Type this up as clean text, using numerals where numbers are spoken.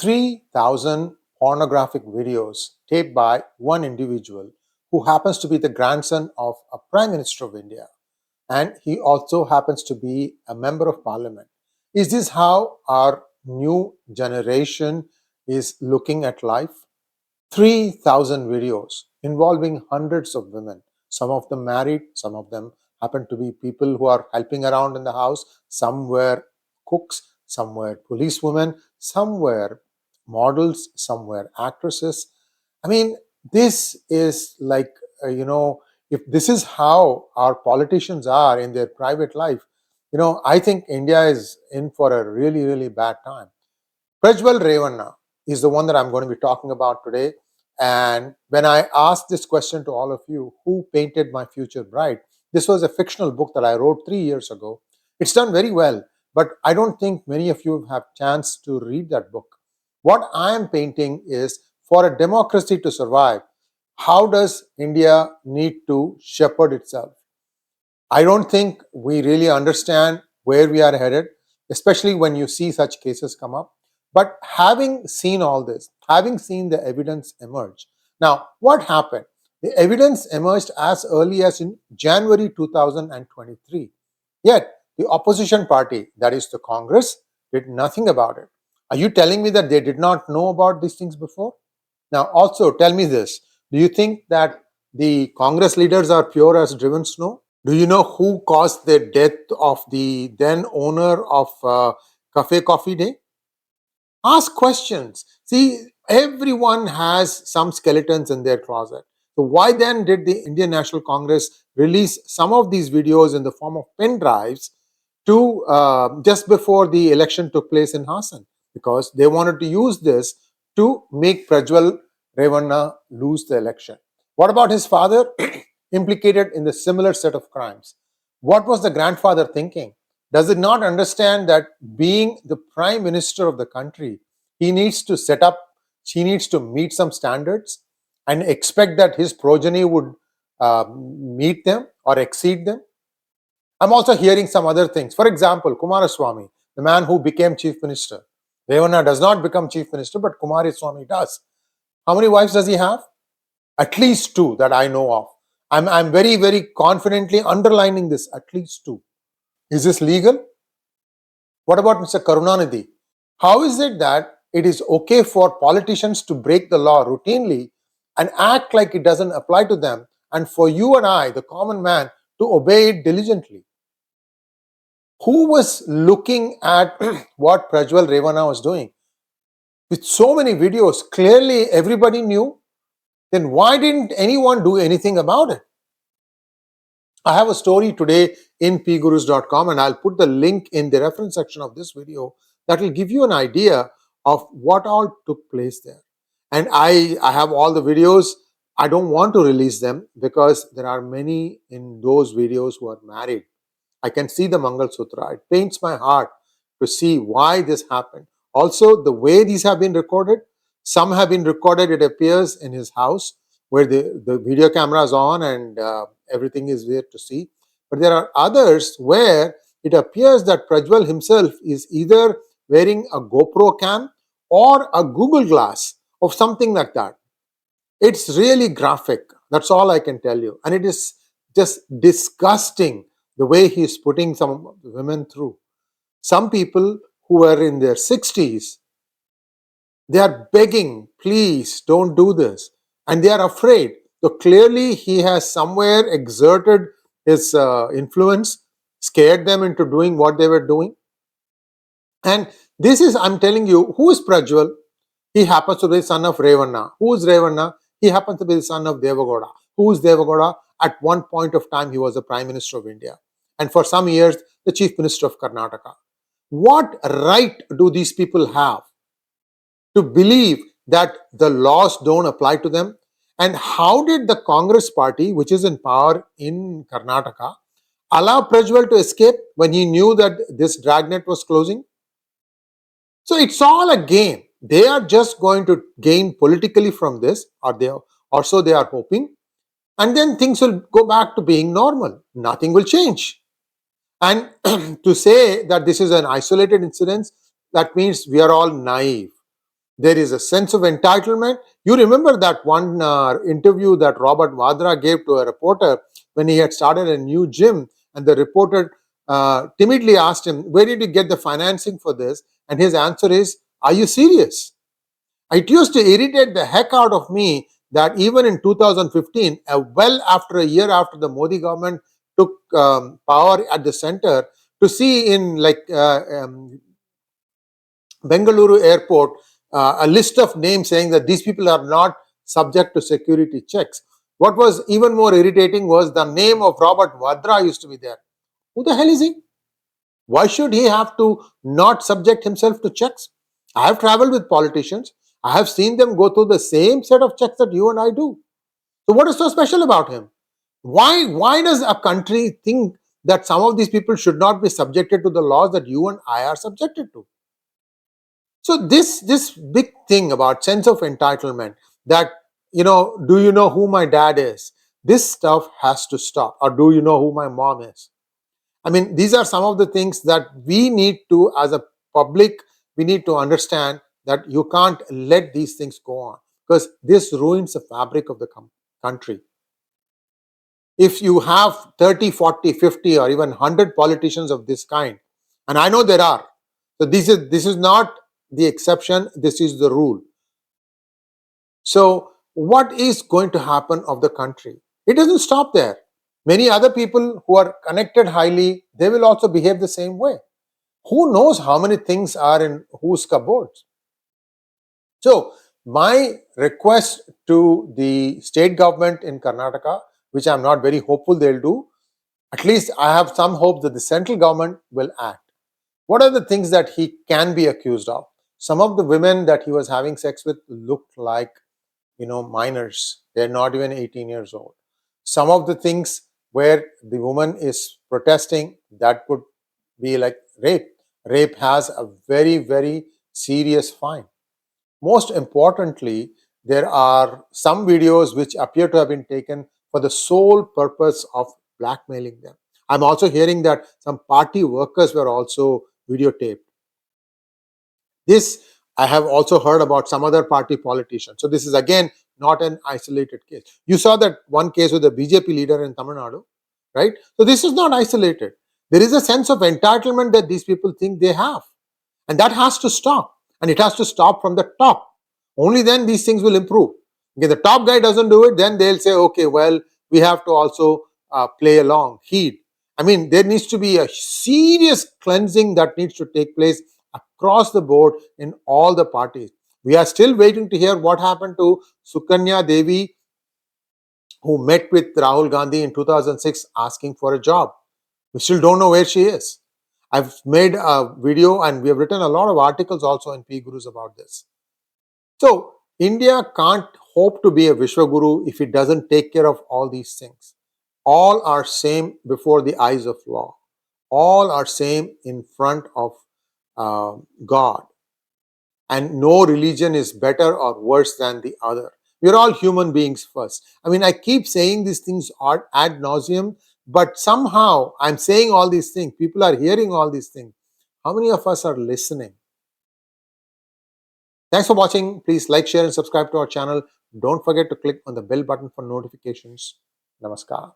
3,000 pornographic videos taped by one individual who happens to be the grandson of a Prime Minister of India, and he also happens to be a member of parliament. Is this how our new generation is looking at life? 3,000 videos involving hundreds of women, some of them married, some of them happen to be people who are helping around in the house, some were cooks, some were policewomen, some were models, some were actresses. I mean, this is like, if this is how our politicians are in their private life, I think India is in for a really, really bad time. Prajwal Revanna is the one that I'm going to be talking about today. And when I asked this question to all of you, who painted my future bride? This was a fictional book that I wrote 3 years ago. It's done very well, but I don't think many of you have chance to read that book. What I am painting is, for a democracy to survive, how does India need to shepherd itself? I don't think we really understand where we are headed, especially when you see such cases come up. But having seen all this, having seen the evidence emerge, now what happened? The evidence emerged as early as in January 2023. Yet the opposition party, that is the Congress, did nothing about it. Are you telling me that they did not know about these things before? Now also tell me this, do you think that the Congress leaders are pure as driven snow? Do you know who caused the death of the then owner of 𝗣𝗂𝗍𝗄𝗏𝗍? Ask questions. See, everyone has some skeletons in their closet. So why then did the Indian National Congress release some of these videos in the form of pen drives to just before the election took place in Hassan? Because they wanted to use this to make Prajwal Revanna lose the election. What about his father? Implicated in the similar set of crimes. What was the grandfather thinking? Does it not understand that being the prime minister of the country, he needs to meet some standards and expect that his progeny would meet them or exceed them? I'm also hearing some other things. For example, Kumaraswamy, the man who became chief minister. Revanna does not become chief minister, but Kumaraswamy does. How many wives does he have? At least 2 that I know of. I'm very, very confidently underlining this, at least 2. Is this legal? What about Mr. Karunanidhi? How is it that it is okay for politicians to break the law routinely and act like it doesn't apply to them, and for you and I, the common man, to obey it diligently? Who was looking at what Prajwal Revanna was doing? With so many videos, clearly everybody knew. Then why didn't anyone do anything about it? I have a story today in PGurus.com, and I'll put the link in the reference section of this video that will give you an idea of what all took place there. And I have all the videos. I don't want to release them because there are many in those videos who are married. I can see the Mangal Sutra. It pains my heart to see why this happened. Also, the way these have been recorded, some have been recorded, it appears, in his house where the video camera is on and everything is there to see. But there are others where it appears that Prajwal himself is either wearing a GoPro cam or a Google Glass or something like that. It's really graphic. That's all I can tell you. And it is just disgusting the way he is putting some women through. Some people who are in their 60s, they are begging, please don't do this. And they are afraid. So clearly he has somewhere exerted his influence, scared them into doing what they were doing. And this is, I'm telling you, who is Prajwal? He happens to be the son of Revanna. Who is Revanna? He happens to be the son of 𝗣𝗬𝗿. Who is 𝗣𝗬𝗿? At one point of time, he was the Prime Minister of India. And for some years, the Chief Minister of Karnataka. What right do these people have to believe that the laws don't apply to them? And how did the Congress party, which is in power in Karnataka, allow Prajwal to escape when he knew that this dragnet was closing? So it's all a game. They are just going to gain politically from this, or so they are hoping. And then things will go back to being normal. Nothing will change. And to say that this is an isolated incident, that means we are all naive. There is a sense of entitlement. You remember that one interview that Robert Vadra gave to a reporter when he had started a new gym, and the reporter timidly asked him, "Where did you get the financing for this?" And his answer is, "Are you serious?" It used to irritate the heck out of me that even in 2015, well after a year after the Modi government took power at the center, to see in Bengaluru airport a list of names saying that these people are not subject to security checks. What was even more irritating was the name of Robert Vadra used to be there. Who the hell is he? Why should he have to not subject himself to checks? I have traveled with politicians. I have seen them go through the same set of checks that you and I do. So what is so special about him? Why does a country think that some of these people should not be subjected to the laws that you and I are subjected to? So this big thing about sense of entitlement, that, do you know who my dad is? This stuff has to stop. Or do you know who my mom is? I mean, these are some of the things that we need to, as a public, we need to understand that you can't let these things go on, because this ruins the fabric of the country. If you have 30, 40, 50, or even 100 politicians of this kind, and I know there are, so this is not the exception, this is the rule. So what is going to happen of the country? It doesn't stop there. Many other people who are connected highly, they will also behave the same way. Who knows how many things are in whose cupboards? So my request to the state government in Karnataka, which I'm not very hopeful they'll do, at least I have some hope that the central government will act. What are the things that he can be accused of? Some of the women that he was having sex with looked like, minors. They're not even 18 years old. Some of the things where the woman is protesting, that could be like rape. Rape has a very, very serious fine. Most importantly, there are some videos which appear to have been taken for the sole purpose of blackmailing them. I'm also hearing that some party workers were also videotaped. This I have also heard about some other party politicians. So this is again not an isolated case. You saw that one case with the BJP leader in Tamil Nadu, right? So this is not isolated. There is a sense of entitlement that these people think they have. And that has to stop. And it has to stop from the top. Only then these things will improve. If the top guy doesn't do it, then they'll say, okay, well, we have to also play along, heed. I mean, there needs to be a serious cleansing that needs to take place across the board in all the parties. We are still waiting to hear what happened to Sukanya Devi, who met with Rahul Gandhi in 2006 asking for a job. We still don't know where she is. I've made a video and we have written a lot of articles also in PGurus about this. So India can't hope to be a Vishwaguru if it doesn't take care of all these things. All are same before the eyes of law. All are same in front of God. And no religion is better or worse than the other. We're all human beings first. I mean, I keep saying these things ad nauseum, but somehow I'm saying all these things. People are hearing all these things. How many of us are listening? Thanks for watching. Please like, share, and subscribe to our channel. Don't forget to click on the bell button for notifications. Namaskar.